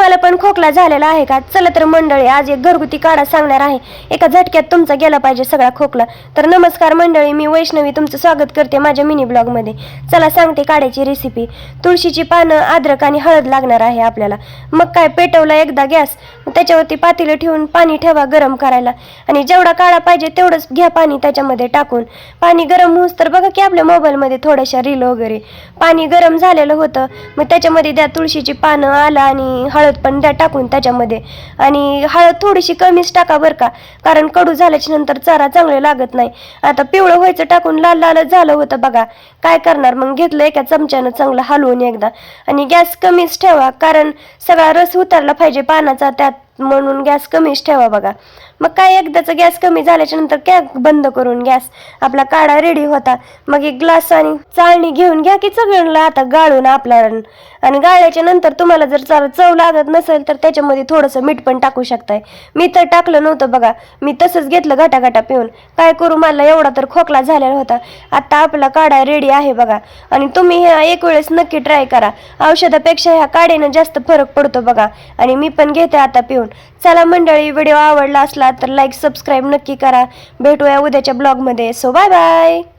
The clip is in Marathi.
तुम्हाला पण खोकला झालेला आहे का? चला तर मंडळी, आज एक घरगुती काढा सांगणार आहे, एका झटक्यात तुमचा गेला पाहिजे सगळा खोकला. तर नमस्कार मंडळी, मी वैष्णवी तुमचं स्वागत करते माझ्या मिनी ब्लॉगमध्ये. चला सांगते काढ्याची रेसिपी. तुळशीची पानं, अद्रक आणि हळद लागणार आहे आपल्याला. मग काय, पेटवला एकदा गॅस, त्याच्यावरती पातेलं ठेवून पाणी ठेवा गरम करायला, आणि जेवढा काढा पाहिजे तेवढंच घ्या पाणी त्याच्यामध्ये टाकून. पाणी गरम होऊस तर बघा की आपल्या मोबाईलमध्ये थोड्याशा रील वगैरे. पाणी गरम झालेलं होतं, मग त्याच्यामध्ये द्या तुळशीची पानं, आलं आणि हळद पण द्या टाकून त्याच्यामध्ये. आणि हळद थोडीशी कमीच टाका बरं का, कारण कडू झाल्याच्या नंतर चारा चांगले लागत नाही. आता पिवळं व्हायचं टाकून लाल लाल झालं होतं बघा, काय करणार मग, घेतलं एका चमच्यानं चांगलं हलवून एकदा. आणि गॅस कमीच ठेवा, कारण सगळा रस उतरला पाहिजे पानाचा त्यात, म्हणून गॅस कमीच ठेवा बघा. मग काय, एकदाचा गॅस कमी झाल्याच्या नंतर काय बंद करून गॅस, आपला काढा रेडी होता. मग एक ग्लास आणि चाळणी घेऊन घ्या की सगळ्यांना आता गाळून आपला. आणि गाळल्याच्या नंतर तुम्हाला जर चव लागत नसेल तर त्याच्यामध्ये थोडंसं मीठ पण टाकू शकताय. मी तर टाकलं नव्हतं बघा, मी तसंच घेतलं घटाघटा पिऊन. काय करू, मला एवढा तर खोकला झालेला होता. आता आपला काढा रेडी आहे बघा. आणि तुम्ही ह्या एक वेळेस नक्की ट्राय करा, औषधापेक्षा ह्या काढ्यानं जास्त फरक पडतो बघा. आणि मी पण घेते आता पिऊन. चला मंडळी, व्हिडिओ आवडला असला तर लाईक सबस्क्राईब नक्की करा. भेटूया उद्याच्या ब्लॉगमध्ये. So bye bye.